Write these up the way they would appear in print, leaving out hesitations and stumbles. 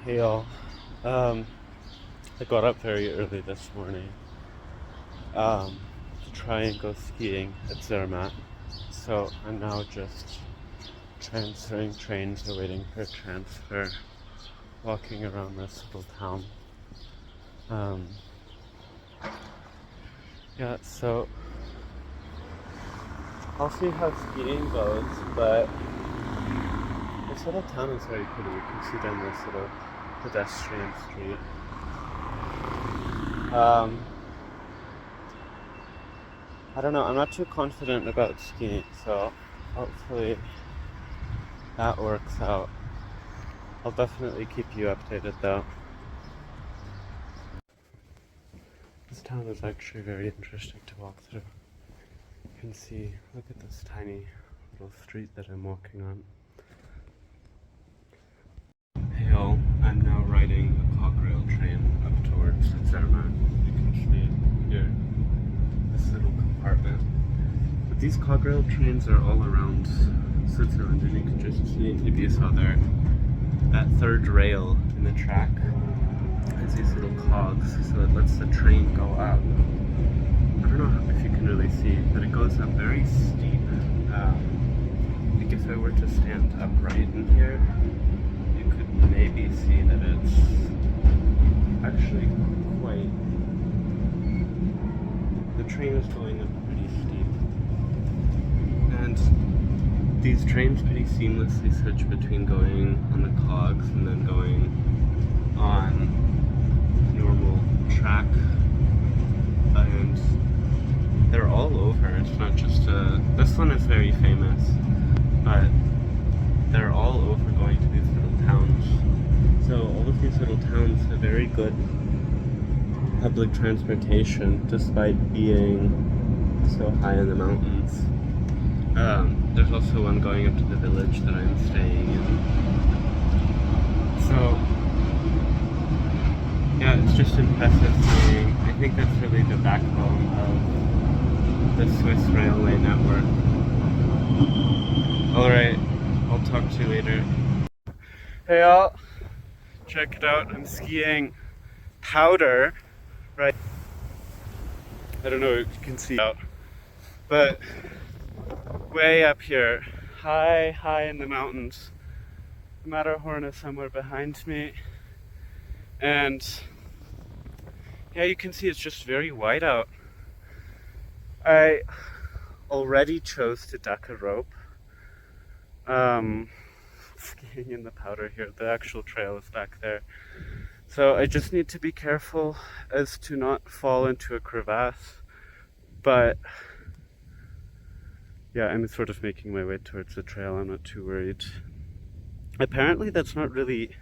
Hey y'all. Um, I got up very early this morning to try and go skiing at Zermatt. So I'm now just transferring trains or waiting for a transfer, walking around this little town. Um, yeah, so I'll see how skiing goes, but this little town is very pretty. You can see down this little pedestrian street. Um, I don't know, I'm not too confident about skiing, so hopefully that works out. I'll definitely keep you updated though. This town is actually very interesting to walk through. You can see, look at this tiny little street that I'm walking on. Hey all, I'm now riding a Cockrail train up towards Zermatt. You can see it here, this little compartment. But these Cockrail trains are all around Switzerland, and you can just see, maybe you saw there, that third rail in the track has these little cogs, so it lets the train go up. I don't know if you can really see, but it goes up very steep. Like if I were to stand upright in here, you could maybe see that it's actually quite... The train is going up pretty steep. And these trains pretty seamlessly switch between going on the cogs and then going on normal track, and they're all over. It's not just this one is very famous, but they're all over going to these little towns. So all of these little towns have very good public transportation despite being so high in the mountains. There's also one going up to the village that I'm staying in. So yeah, it's just impressive seeing. I think that's really the backbone of the Swiss railway network. Alright, I'll talk to you later. Hey y'all, check it out. I'm skiing powder, right? I don't know if you can see out, but way up here, high in the mountains. The Matterhorn is somewhere behind me, and yeah, you can see it's just very wide out. I already chose to duck a rope. Skiing in the powder here, the actual trail is back there. So I just need to be careful as to not fall into a crevasse. But yeah, I'm sort of making my way towards the trail. I'm not too worried. Apparently that's not really...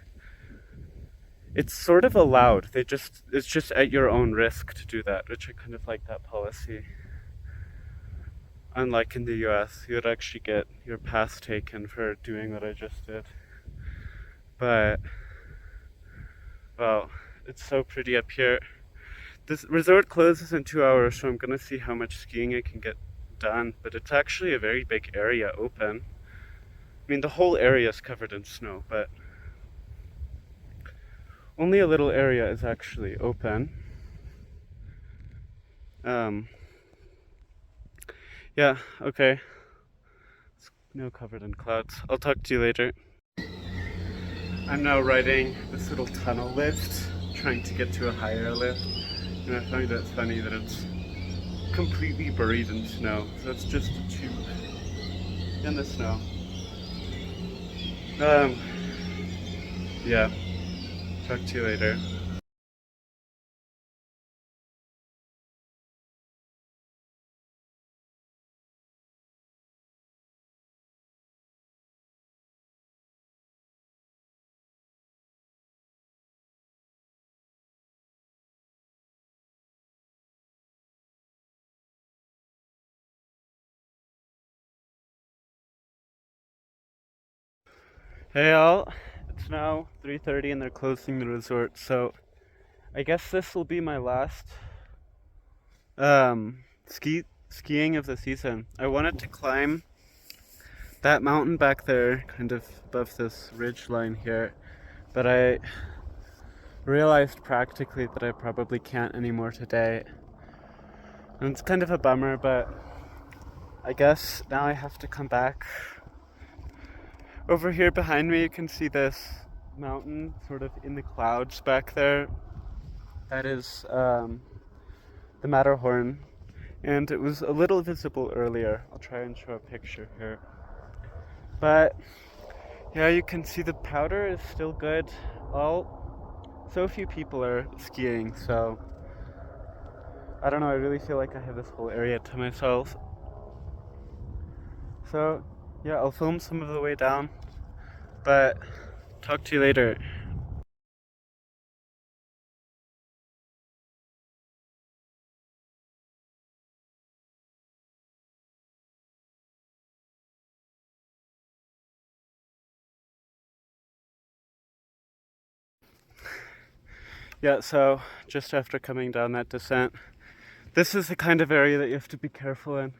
It's sort of allowed. It's just at your own risk to do that, which I kind of like that policy. Unlike in the US, you would actually get your pass taken for doing what I just did. But, well, it's so pretty up here. This resort closes in 2 hours, so I'm gonna see how much skiing I can get done. But it's actually a very big area open. I mean, the whole area is covered in snow, but only a little area is actually open. Yeah, okay. It's now covered in clouds. I'll talk to you later. I'm now riding this little tunnel lift, trying to get to a higher lift. And I find it funny that it's completely buried in snow. So it's just a tube in the snow. Yeah. Talk to you later. Hey all, it's now 3:30 and they're closing the resort, so I guess this will be my last skiing of the season. I wanted to climb that mountain back there, kind of above this ridge line here, but I realized practically that I probably can't anymore today. And it's kind of a bummer, but I guess now I have to come back. Over here behind me you can see this mountain sort of in the clouds back there. That is the Matterhorn, and it was a little visible earlier. I'll try and show a picture here. But yeah, you can see the powder is still good. So few people are skiing, so I don't know, I really feel like I have this whole area to myself. So yeah, I'll film some of the way down, but talk to you later. Yeah, so just after coming down that descent, this is the kind of area that you have to be careful in.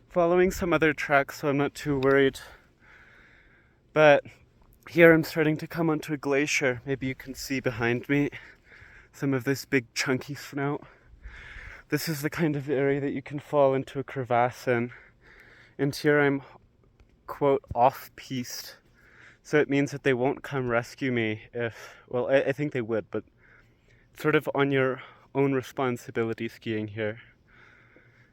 Following some other tracks, so I'm not too worried. But here I'm starting to come onto a glacier. Maybe you can see behind me some of this big chunky snow. This is the kind of area that you can fall into a crevasse in. And here I'm, quote, off-piste. So it means that they won't come rescue me if, well, I think they would, but sort of on your own responsibility skiing here.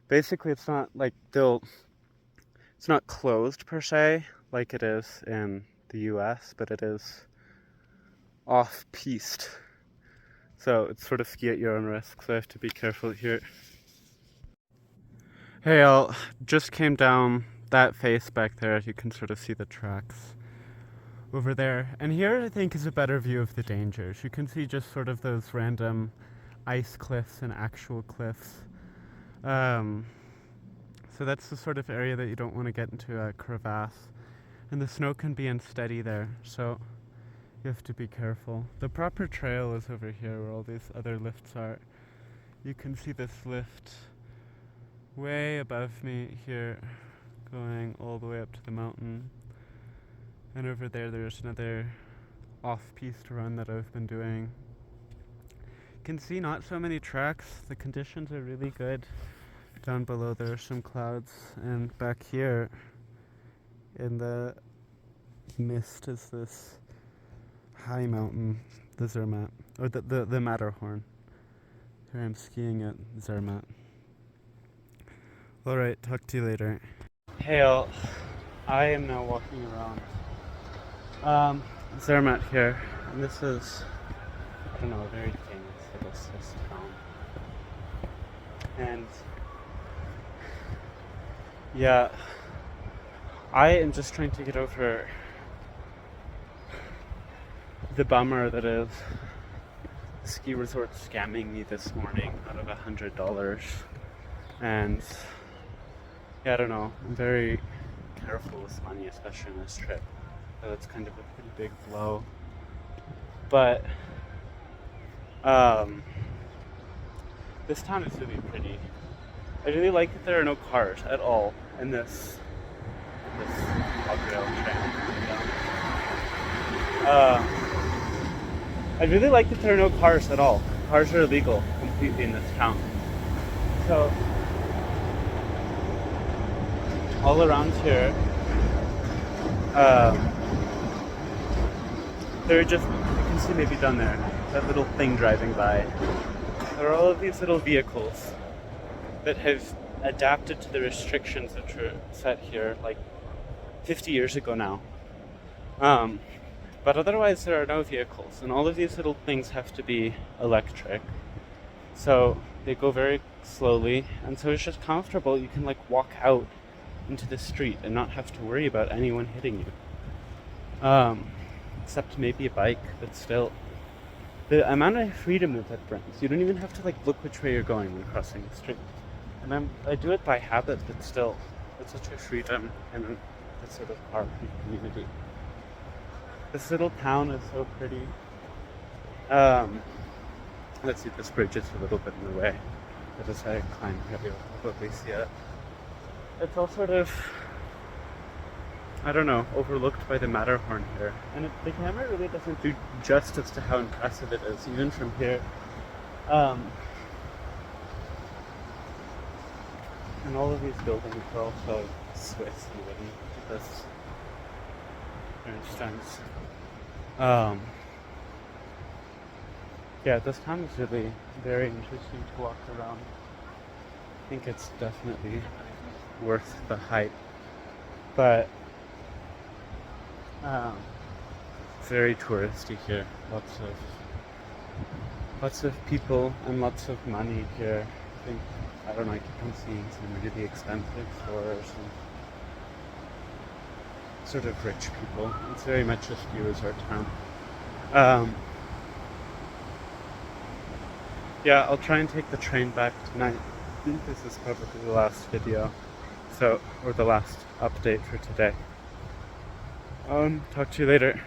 Basically, it's not like it's not closed per se, like it is in the US, but it is off-piste. So it's sort of ski at your own risk, so I have to be careful here. Hey, I just came down that face back there. You can sort of see the tracks over there. And here I think is a better view of the dangers. You can see just sort of those random ice cliffs and actual cliffs. So that's the sort of area that you don't want to get into a crevasse. And the snow can be unsteady there, so you have to be careful. The proper trail is over here where all these other lifts are. You can see this lift way above me here, going all the way up to the mountain. And over there, there's another off-piste run that I've been doing. You can see not so many tracks. The conditions are really good. Down below there are some clouds, and back here in the mist is this high mountain, the Zermatt, or the Matterhorn. Here I'm skiing at Zermatt. Alright, talk to you later. Hey all, I am now walking around Zermatt here, and this is, I don't know, a very famous little Swiss town. And yeah, I am just trying to get over the bummer that is the ski resort scamming me this morning out of $100. And yeah, I don't know, I'm very careful with money, especially on this trip. So it's kind of a pretty big blow. But this town is really pretty. I really like that there are no cars at all in this rail train. I really like that there are no cars at all. Cars are illegal completely in this town. So all around here, there are just, you can see maybe down there, that little thing driving by. There are all of these little vehicles that have adapted to the restrictions that were set here like 50 years ago now. But otherwise there are no vehicles, and all of these little things have to be electric. So they go very slowly, and so it's just comfortable. You can like walk out into the street and not have to worry about anyone hitting you. Except maybe a bike, but still. The amount of freedom that that brings. You don't even have to like look which way you're going when crossing the street. And I do it by habit, but still, it's such a freedom and a sort of park community. This little town is so pretty. Let's see, this bridge is a little bit in the way. But as I climb here, you'll probably see it. It's all sort of I don't know, overlooked by the Matterhorn here. And the camera really doesn't do justice to how impressive it is, even from here. And all of these buildings are also Swiss and wooden, this, for instance. Yeah, this town is really very interesting to walk around. I think it's definitely worth the hype, but very touristy here. Lots of people and lots of money here. I don't know, I keep on seeing some really expensive stores and sort of rich people. It's very much a ski resort town. Yeah, I'll try and take the train back tonight. I think this is probably the last video, or the last update for today. Talk to you later.